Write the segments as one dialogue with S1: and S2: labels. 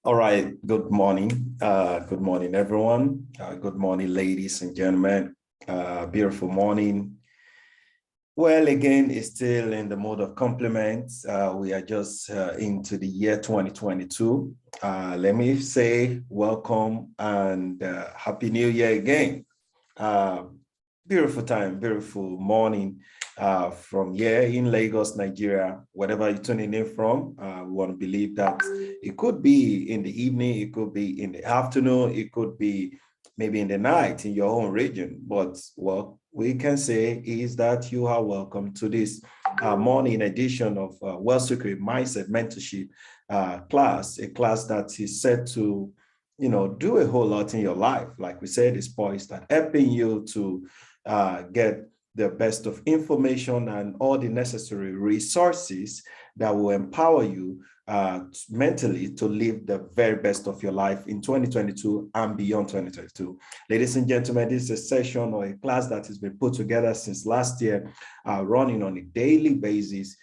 S1: All right. Good morning. Good morning, everyone. Good morning, ladies and gentlemen. Beautiful morning. Well, again, it's still in the mode of compliments. We are just into the year 2022. Let me say welcome and Happy New Year again. Uh, Beautiful time, beautiful morning from here in Lagos, Nigeria, whatever you're tuning in from. We want to believe that it could be in the evening, it could be in the afternoon, it could be maybe in the night in your own region. But what we can say is that you are welcome to this morning edition of Well Secret Mindset Mentorship class, a class that is set to do a whole lot in your life. Like we said, it's poised at helping you to get the best of information and all the necessary resources that will empower you mentally to live the very best of your life in 2022 and beyond 2022. Ladies and gentlemen, this is a session or a class that has been put together since last year, running on a daily basis,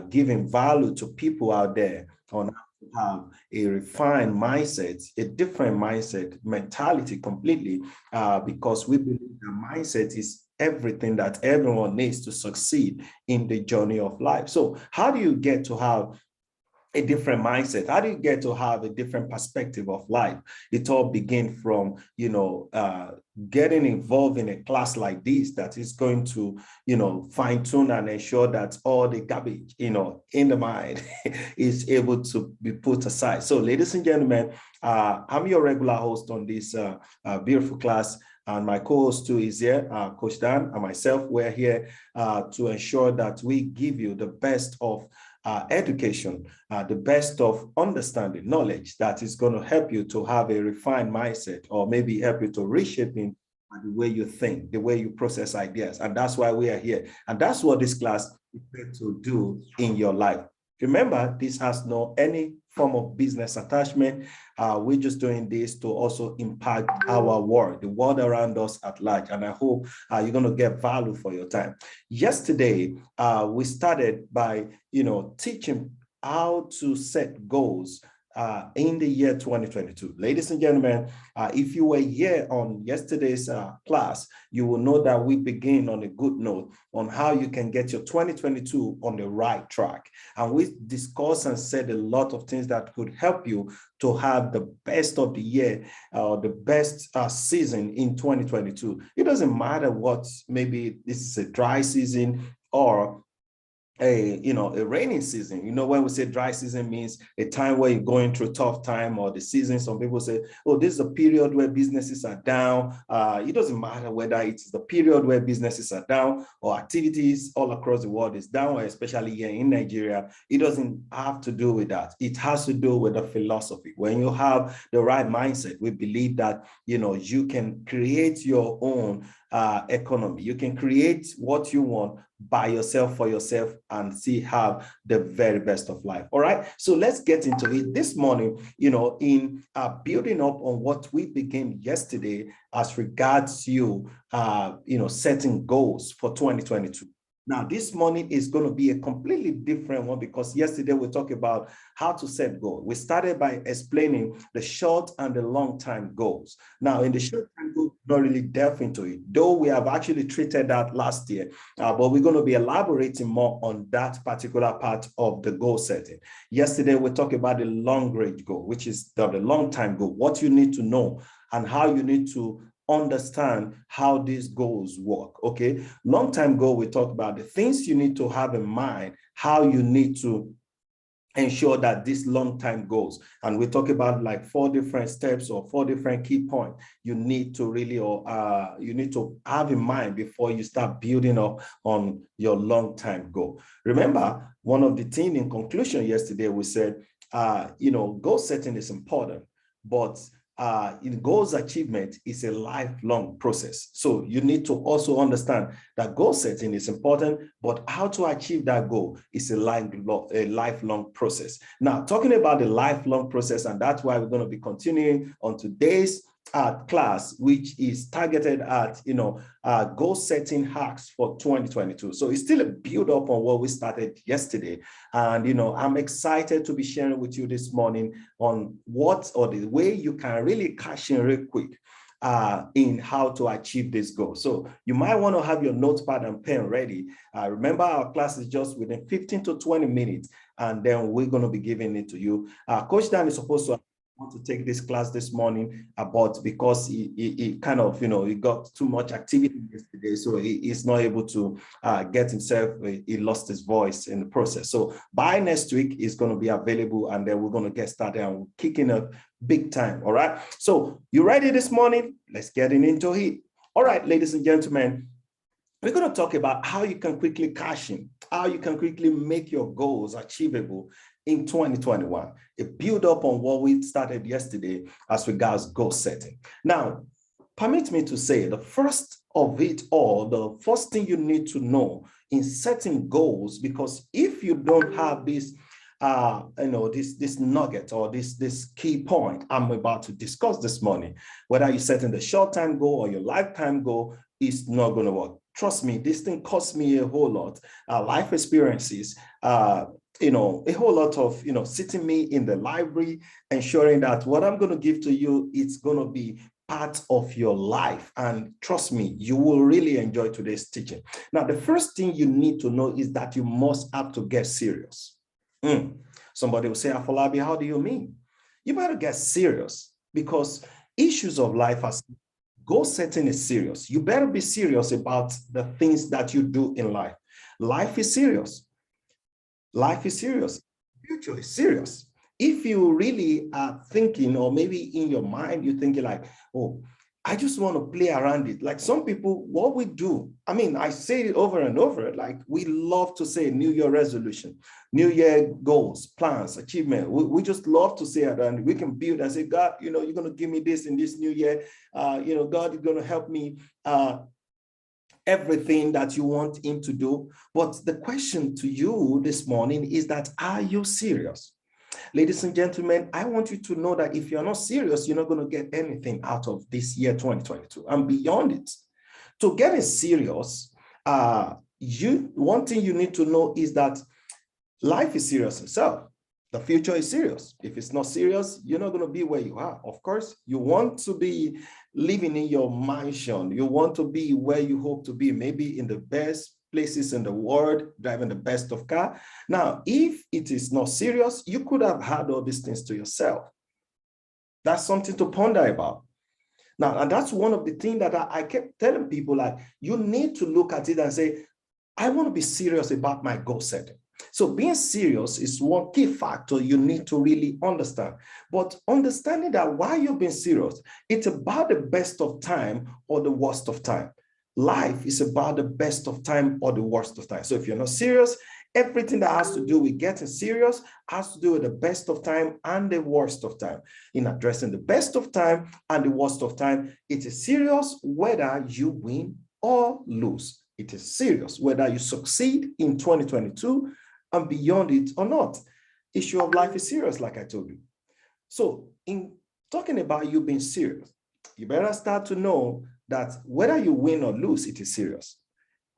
S1: giving value to people out there on have a refined mindset, a different mindset, mentality completely, because we believe that mindset is everything that everyone needs to succeed in the journey of life. So how do you get to have a different mindset? How do you get to have a different perspective of life? It all begins from, getting involved in a class like this that is going to, fine tune and ensure that all the garbage, in the mind is able to be put aside. So ladies and gentlemen, I'm your regular host on this beautiful class. And my co-host too is here, Coach Dan and myself. We're here to ensure that we give you the best of education, the best of understanding, knowledge that is going to help you to have a refined mindset, or maybe help you to reshaping the way you think, the way you process ideas. And that's why we are here. And that's what this class is meant to do in your life. Remember, this has no any form of business attachment. We're just doing this to also impact our world, the world around us at large. And I hope you're going to get value for your time. Yesterday, we started by, teaching how to set goals in the year 2022. Ladies and gentlemen, if you were here on yesterday's class, you will know that we begin on a good note on how you can get your 2022 on the right track. And we discussed and said a lot of things that could help you to have the best of the year, the best season in 2022. It doesn't matter what, maybe this is a dry season or a rainy season. When we say dry season, means a time where you're going through a tough time, or the season. Some people say, oh, this is a period where businesses are down. It doesn't matter whether it's the period where businesses are down or activities all across the world is down, or especially here in Nigeria. It doesn't have to do with that. It has to do with the philosophy. When you have the right mindset, we believe that you can create your own economy. You can create what you want by yourself, for yourself, and have the very best of life. All right. So let's get into it this morning, in building up on what we began yesterday as regards you, setting goals for 2022. Now, this morning is going to be a completely different one, because yesterday we talked about how to set goals. We started by explaining the short and the long-term goals. Now, in the short-term goals, not really delve into it, though we have actually treated that last year, but we're going to be elaborating more on that particular part of the goal setting. Yesterday, we talked about the long-range goal, which is the long-term goal, what you need to know and how you need to understand how these goals work. Okay, long-term goal, we talk about the things you need to have in mind, how you need to ensure that these long-term goals, and we talk about like 4 different steps or 4 different key points you need to really, you need to have in mind before you start building up on your long-term goal. Remember, one of the things in conclusion yesterday, we said, goal setting is important, but in goals achievement is a lifelong process. So you need to also understand that goal setting is important, but how to achieve that goal is a lifelong process. Now, talking about the lifelong process, and that's why we're going to be continuing on today's class, which is targeted at, goal setting hacks for 2022. So it's still a build up on what we started yesterday. And, I'm excited to be sharing with you this morning on what or the way you can really cash in real quick in how to achieve this goal. So you might want to have your notepad and pen ready. Remember, our class is just within 15 to 20 minutes, and then we're going to be giving it to you. Coach Dan is supposed to want to take this class this morning, but because he kind of, he got too much activity yesterday, so he's not able to get himself, he lost his voice in the process. So by next week, he's going to be available, and then we're going to get started and we're kicking up big time. All right. So you ready this morning? Let's get into it. All right, ladies and gentlemen, we're going to talk about how you can quickly cash in, how you can quickly make your goals achievable in 2021. A build up on what we started yesterday as regards goal setting. Now, permit me to say the first of it all, the first thing you need to know in setting goals, because if you don't have this, this nugget or this key point I'm about to discuss this morning, whether you're setting the short-term goal or your lifetime goal, it's not going to work. Trust me, this thing cost me a whole lot, life experiences, a whole lot of, sitting me in the library, ensuring that what I'm going to give to you, it's going to be part of your life. And trust me, you will really enjoy today's teaching. Now, the first thing you need to know is that you must have to get serious. Somebody will say, Afolabi, how do you mean? You better get serious, because issues of life are goal setting is serious. You better be serious about the things that you do in life. Life is serious. Life is serious. Future is serious. If you really are thinking, or maybe in your mind, you're thinking like, oh, I just want to play around it. Like some people, what we do, I say it over and over, like we love to say New Year resolution, New Year goals, plans, achievement. We just love to say it, and we can build and say, God, you're going to give me this in this new year. God is going to help me everything that you want him to do. But the question to you this morning is that, are you serious? Ladies and gentlemen, I want you to know that if you're not serious, you're not going to get anything out of this year 2022 and beyond it. To get serious, one thing you need to know is that life is serious itself. The future is serious. If it's not serious, you're not going to be where you are. Of course, you want to be living in your mansion. You want to be where you hope to be, maybe in the best places in the world, driving the best of car. Now, if it is not serious, you could have had all these things to yourself. That's something to ponder about. Now, and that's one of the things that I kept telling people, like, you need to look at it and say, I want to be serious about my goal setting. So being serious is one key factor you need to really understand. But understanding that while you're being serious, it's about the best of time or the worst of time. Life is about the best of time or the worst of time. So if you're not serious, everything that has to do with getting serious has to do with the best of time and the worst of time. In addressing the best of time and the worst of time, it is serious whether you win or lose. It is serious whether you succeed in 2022 and beyond it or not. Issue of life is serious, like I told you. So in talking about you being serious, you better start to know that whether you win or lose, it is serious.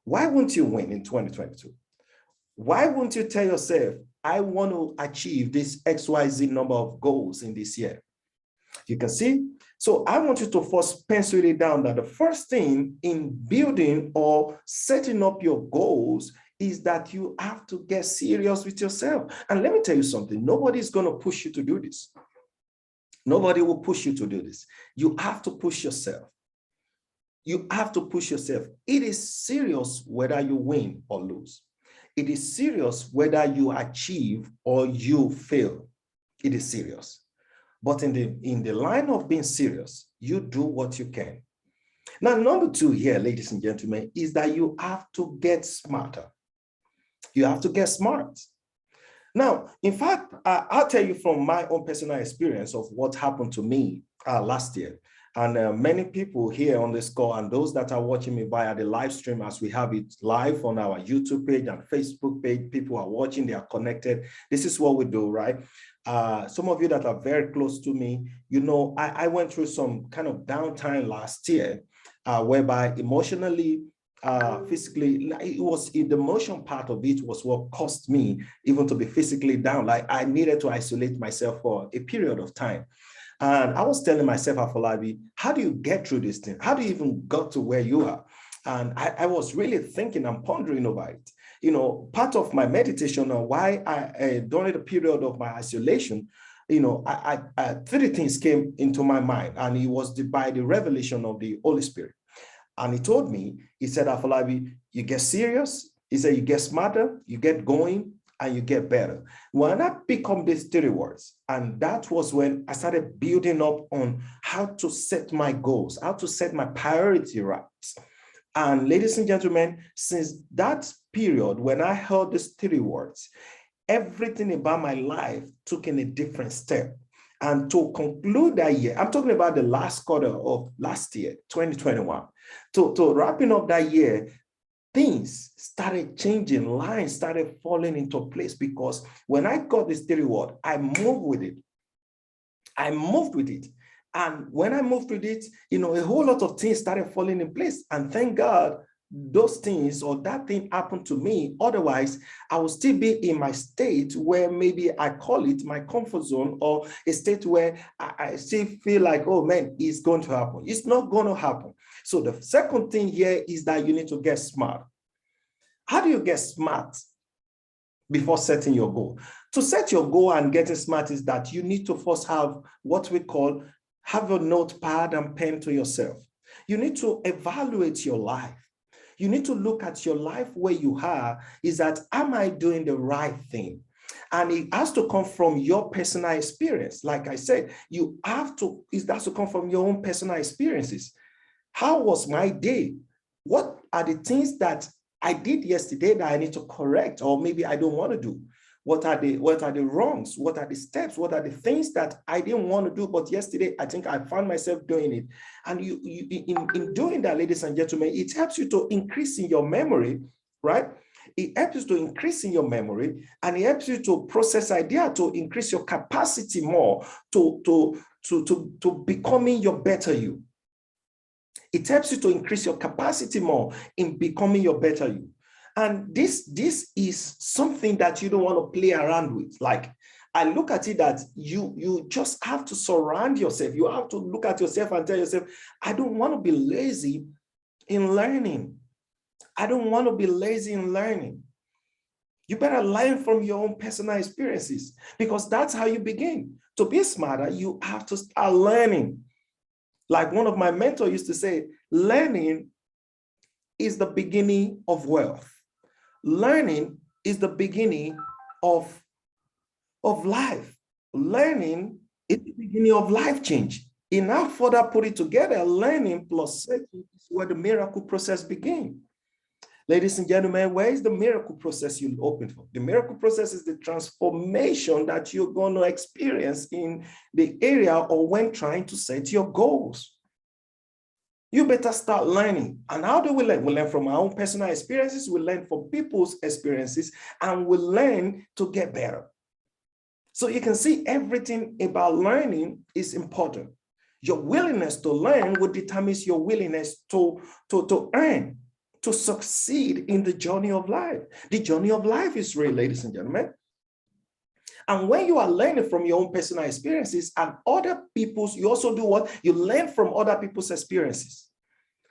S1: Why won't you win in 2022? Why won't you tell yourself, I want to achieve this XYZ number of goals in this year? You can see. So I want you to first pencil it down that the first thing in building or setting up your goals is that you have to get serious with yourself. And let me tell you something, nobody's going to push you to do this. Nobody will push you to do this. You have to push yourself. You have to push yourself. It is serious whether you win or lose. It is serious whether you achieve or you fail. It is serious. But in the line of being serious, you do what you can. Now, number two here, ladies and gentlemen, is that you have to get smarter. You have to get smart. Now, in fact, I'll tell you from my own personal experience of what happened to me last year. And many people here on this call and those that are watching me via the live stream as we have it live on our YouTube page and Facebook page, people are watching, they are connected. This is what we do, right? Some of you that are very close to me, you know, I went through some kind of downtime last year whereby emotionally, physically, it was the emotion part of it was what caused me even to be physically down. Like I needed to isolate myself for a period of time. And I was telling myself, Afolabi, how do you get through this thing? How do you even got to where you are? And I was really thinking and pondering over it. You know, part of my meditation on why during the period of my isolation, you know, three things came into my mind, and it was by the revelation of the Holy Spirit. And he told me, he said, Afolabi, you get serious. He said, you get smarter, you get going, and you get better. When I become these three words, and that was when I started building up on how to set my goals, how to set my priority right. And ladies and gentlemen, since that period, when I heard these three words, everything about my life took in a different step. And to conclude that year, I'm talking about the last quarter of last year, 2021, to wrapping up that year, things started changing, lines started falling into place, because when I got this three word, I moved with it. I moved with it. And when I moved with it, you know, a whole lot of things started falling in place. And thank God those things or that thing happened to me. Otherwise, I would still be in my state where maybe I call it my comfort zone, or a state where I still feel like, oh man, it's going to happen. It's not going to happen. So the second thing here is that you need to get smart. How do you get smart before setting your goal? To set your goal and getting smart is that you need to first have what we call have a notepad and pen to yourself. You need to evaluate your life. You need to look at your life where you are. Is that, am I doing the right thing? And it has to come from your personal experience. Like I said, it has to come from your own personal experiences. How was my day? What are the things that I did yesterday that I need to correct, or maybe I don't want to do? What are the wrongs? What are the steps? What are the things that I didn't want to do, but yesterday I think I found myself doing it? And in doing that, ladies and gentlemen, it helps you to increase in your memory, right? It helps you to increase in your memory, and it helps you to process idea, to increase your capacity more, to becoming your better you. It helps you to increase your capacity more in becoming your better you. And this is something that you don't want to play around with. Like, I look at it that you just have to surround yourself. You have to look at yourself and tell yourself, I don't want to be lazy in learning. I don't want to be lazy in learning. You better learn from your own personal experiences, because that's how you begin. To be smarter, you have to start learning. Like one of my mentors used to say, learning is the beginning of wealth. Learning is the beginning of life. Learning is the beginning of life change. And now further put it together, learning plus searching is where the miracle process begins. Ladies and gentlemen, where is the miracle process you open for? The miracle process is the transformation that you're going to experience in the area or when trying to set your goals. You better start learning. And how do we learn? We learn from our own personal experiences, we learn from people's experiences, and we learn to get better. So you can see everything about learning is important. Your willingness to learn will determine your willingness to earn, to succeed in the journey of life. The journey of life is real, ladies and gentlemen. And when you are learning from your own personal experiences and other people's, you also do what? You learn from other people's experiences.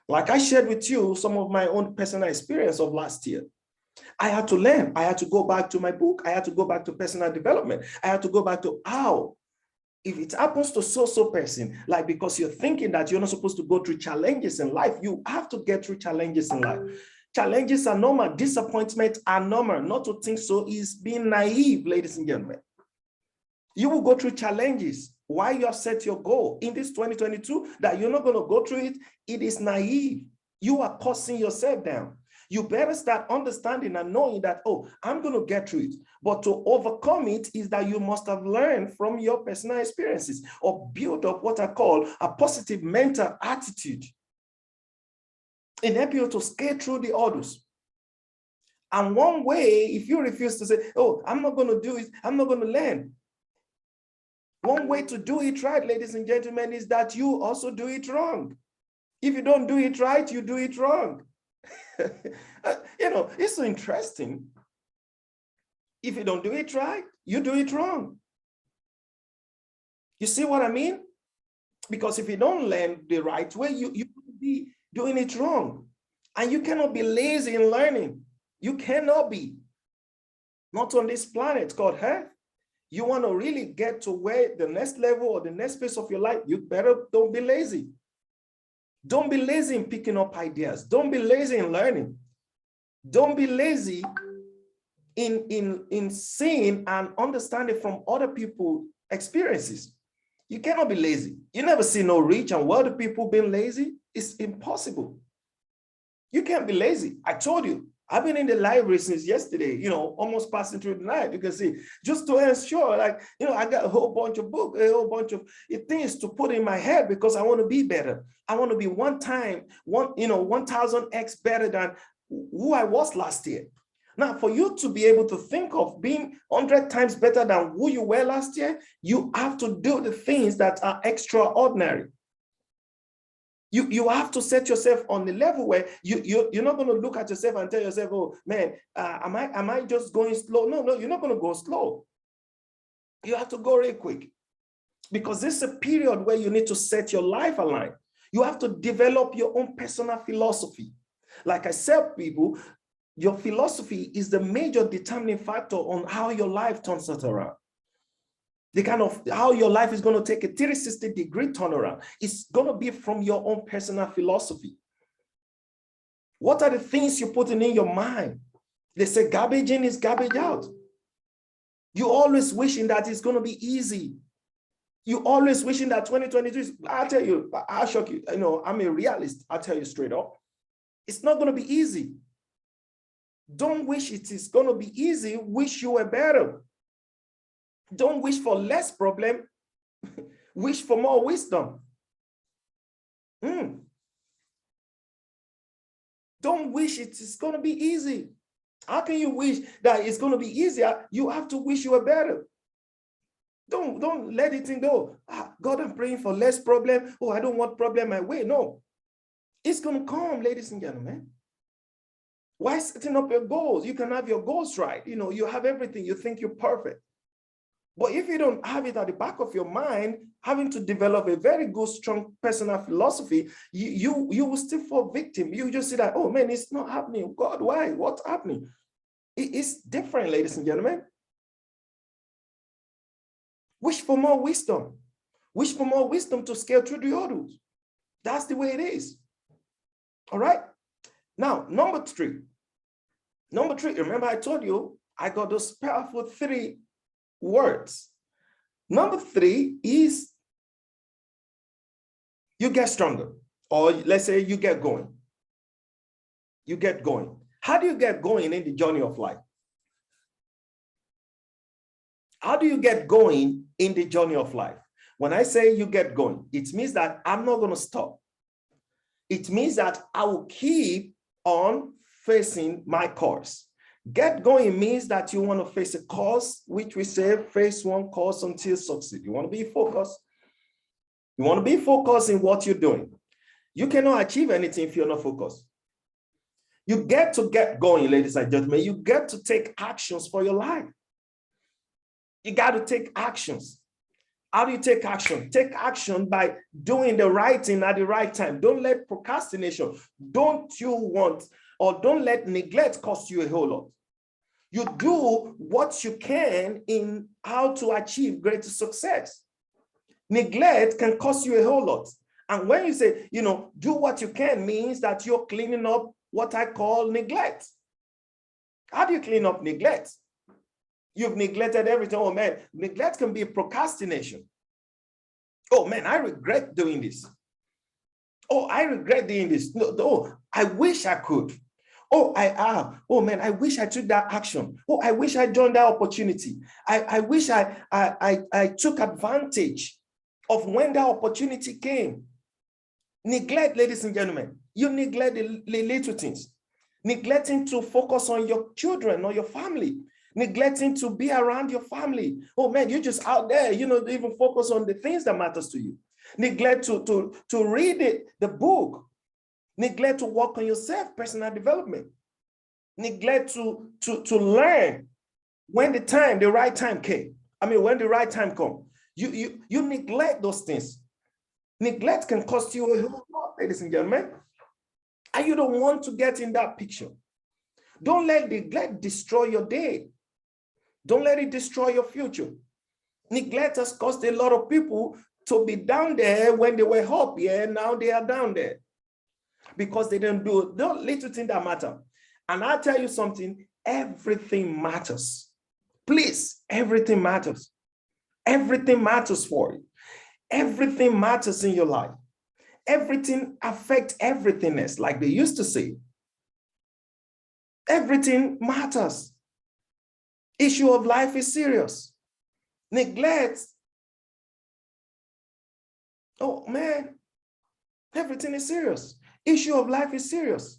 S1: Like I shared with you some of my own personal experience of last year. I had to learn. I had to go back to my book. I had to go back to personal development. I had to go back to how, if it happens to so person, like because you're thinking that you're not supposed to go through challenges in life, you have to get through challenges in life. Challenges are normal. Disappointments are normal. Not to think so is being naive, ladies and gentlemen. You will go through challenges. Why you have set your goal in this 2022 that you're not going to go through it, it is naive. You are causing yourself down. You better start understanding and knowing that, oh, I'm going to get through it. But to overcome it is that you must have learned from your personal experiences or build up what I call a positive mental attitude in helping you to scale through the hurdles. And one way, if you refuse to say, oh, I'm not going to do it, I'm not going to learn. One way to do it right, ladies and gentlemen, is that you also do it wrong. If you don't do it right, you do it wrong. It's so interesting. If you don't do it right, you do it wrong. You see what I mean? Because if you don't learn the right way, you will be doing it wrong. And you cannot be lazy in learning. You cannot be. Not on this planet called Earth. You want to really get to where the next level or the next phase of your life, you better don't be lazy. Don't be lazy in picking up ideas. Don't be lazy in learning. Don't be lazy in seeing and understanding from other people's experiences. You cannot be lazy. You never see no rich and wealthy people being lazy. It's impossible. You can't be lazy. I told you, I've been in the library since yesterday, almost passing through the night. You can see, just to ensure, I got a whole bunch of books, a whole bunch of things to put in my head because I want to be better. I want to be 1,000x better than who I was last year. Now, for you to be able to think of being 100 times better than who you were last year, you have to do the things that are extraordinary. You have to set yourself on the level where you're not going to look at yourself and tell yourself, oh man, am I just going slow? No, you're not going to go slow. You have to go really quick, because this is a period where you need to set your life aligned. You have to develop your own personal philosophy. Like I said, people, your philosophy is the major determining factor on how your life turns out around. The kind of how your life is going to take a 360-degree turnaround. It's going to be from your own personal philosophy. What are the things you're putting in your mind? They say garbage in is garbage out. You always wishing that it's going to be easy. You always wishing that 2022 is, I'll tell you, I'll shock you. I'm a realist. I'll tell you straight up. It's not going to be easy. Don't wish it is going to be easy. Wish you were better. Don't wish for less problem. Wish for more wisdom. Don't wish it is going to be easy. How can you wish that it's going to be easier? You have to wish you were better. Don't let it go. God, I'm praying for less problem. Oh, I don't want problem my way. No. It's going to come, ladies and gentlemen. Why setting up your goals? You can have your goals right. You have everything. You think you're perfect. But if you don't have it at the back of your mind, having to develop a very good, strong personal philosophy, you will still fall victim. You just say that, oh man, it's not happening. God, why? What's happening? It's different, ladies and gentlemen. Wish for more wisdom. Wish for more wisdom to scale through the hurdles. That's the way it is. All right. Now, number three, remember I told you, I got those powerful 3 words. Number 3 is you get stronger, or let's say you get going. You get going. How do you get going in the journey of life? How do you get going in the journey of life? When I say you get going, it means that I'm not going to stop. It means that I will keep on facing my course. Get going means that you want to face a course, which we say face one course until succeed. You want to be focused. You want to be focused in what you're doing. You cannot achieve anything if you're not focused. You get to get going, ladies and gentlemen. You get to take actions for your life. You got to take actions. How do you take action? Take action by doing the right thing at the right time. Don't let procrastination, don't let neglect cost you a whole lot. You do what you can in how to achieve greater success. Neglect can cost you a whole lot. And when you say, do what you can, means that you're cleaning up what I call neglect. How do you clean up neglect? You've neglected everything. Oh man, neglect can be procrastination. Oh man, I regret doing this. Oh, I regret doing this. No, I wish I could. Oh, oh man, I wish I took that action. Oh, I wish I joined that opportunity. I wish I took advantage of when that opportunity came. Neglect, ladies and gentlemen. You neglect the little things. Neglecting to focus on your children or your family. Neglecting to be around your family. Oh man, you're just out there, to even focus on the things that matters to you. Neglect to read the book. Neglect to work on yourself, personal development. Neglect to learn when the right time came. When the right time comes. You neglect those things. Neglect can cost you a whole lot, ladies and gentlemen. And you don't want to get in that picture. Don't let neglect destroy your day. Don't let it destroy your future. Neglect has caused a lot of people to be down there when they were up here. Now they are down there because they didn't do the little thing that matter. And I'll tell you something, everything matters. Please, everything matters. Everything matters for you. Everything matters in your life. Everything affects everything else, like they used to say. Everything matters. Issue of life is serious. Neglect. Oh man, everything is serious. Issue of life is serious.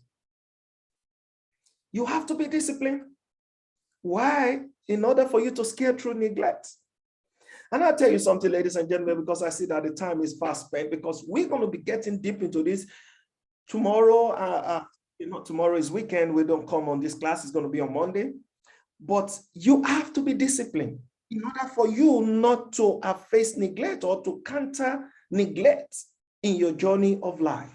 S1: You have to be disciplined. Why? In order for you to scale through neglect. And I'll tell you something, ladies and gentlemen, because I see that the time is fast spent, because we're going to be getting deep into this tomorrow. Tomorrow is weekend. We don't come on this class. It's going to be on Monday. But you have to be disciplined in order for you not to face neglect or to counter neglect in your journey of life.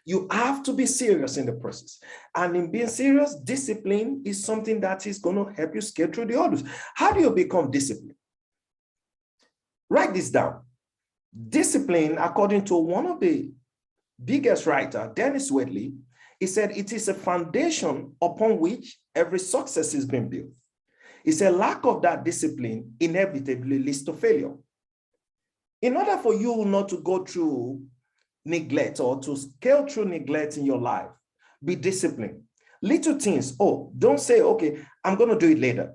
S1: You have to be serious in the process. And in being serious, discipline is something that is going to help you scale through the hurdles. How do you become disciplined? Write this down. Discipline, according to one of the biggest writers, Dennis Wedley, he said it is a foundation upon which every success is being built. He said lack of that discipline inevitably leads to failure. In order for you not to go through neglect or to scale through neglect in your life, be disciplined. Little things. Oh, don't say, okay, I'm going to do it later.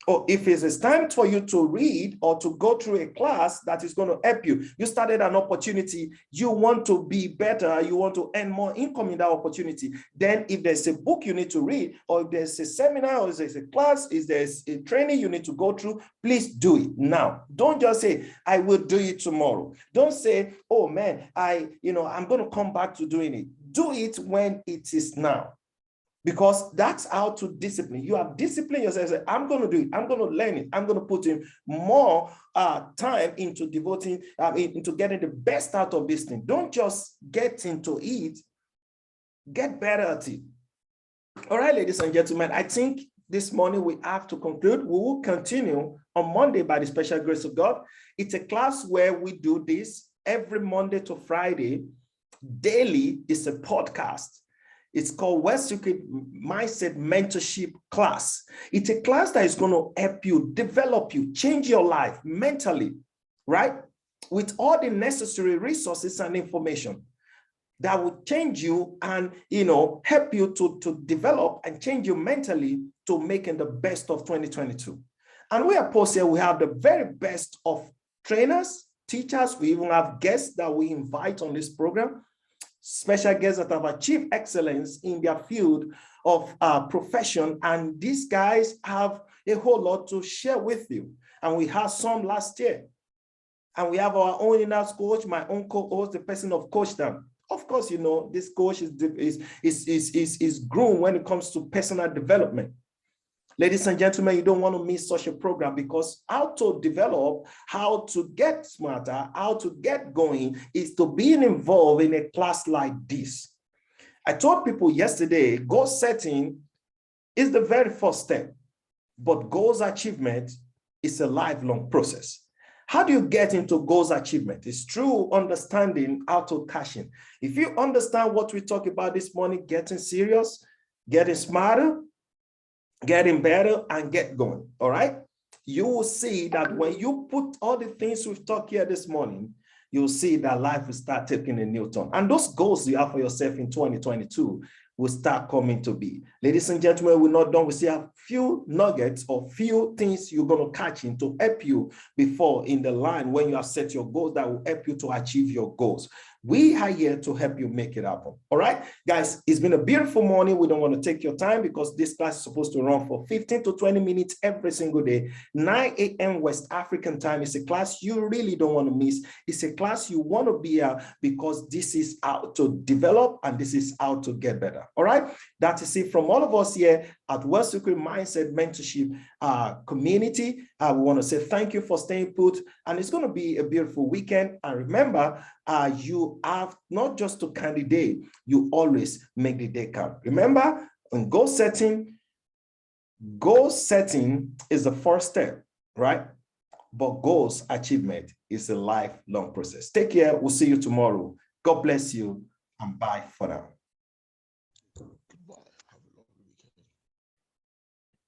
S1: Or if it's time for you to read or to go through a class that is going to help you, you started an opportunity, you want to be better, you want to earn more income in that opportunity, then if there's a book you need to read, or if there's a seminar, or if there's a class, if there's a training you need to go through, please do it now. Don't just say, I will do it tomorrow. Don't say, oh man, I'm going to come back to doing it. Do it when it is now. Because that's how to discipline. You have disciplined yourself. Say, I'm going to do it. I'm going to learn it. I'm going to put in more time into devoting, into getting the best out of this thing. Don't just get into it. Get better at it. All right, ladies and gentlemen, I think this morning we have to conclude. We will continue on Monday by the special grace of God. It's a class where we do this every Monday to Friday. Daily is a podcast. It's called West Secret Mindset Mentorship Class. It's a class that is going to help you, develop you, change your life mentally, right? With all the necessary resources and information that will change you and, help you to develop and change you mentally to making the best of 2022. And we are posted, we have the very best of trainers, teachers. We even have guests that we invite on this program. Special guests that have achieved excellence in their field of profession. And these guys have a whole lot to share with you. And we had some last year. And we have our own in-house coach, my own co-host, the person of Coach them. Of course, this coach is groomed when it comes to personal development. Ladies and gentlemen, you don't want to miss such a program, because how to develop, how to get smarter, how to get going is to being involved in a class like this. I told people yesterday, goal setting is the very first step, but goals achievement is a lifelong process. How do you get into goals achievement? It's through understanding how to cash in. If you understand what we talked about this morning, getting serious, getting smarter, getting better, and get going, all right? You will see that when you put all the things we've talked here this morning, you'll see that life will start taking a new turn. And those goals you have for yourself in 2022 will start coming to be. Ladies and gentlemen, we're not done. We still have few nuggets or few things you're going to catch in to help you before in the line when you have set your goals that will help you to achieve your goals. We are here to help you make it happen. All right, guys, it's been a beautiful morning. We don't want to take your time because this class is supposed to run for 15 to 20 minutes every single day. 9 a.m. West African time is a class you really don't want to miss. It's a class you want to be at because this is how to develop and this is how to get better. All right, that is it from all of us here at Wealth Secret Mindset Mentorship community. We want to say thank you for staying put, and it's going to be a beautiful weekend. And remember, you have not just to candidate, you always make the day count. Remember, in goal setting is the first step, right? But goals achievement is a lifelong process. Take care. We'll see you tomorrow. God bless you, and bye for now.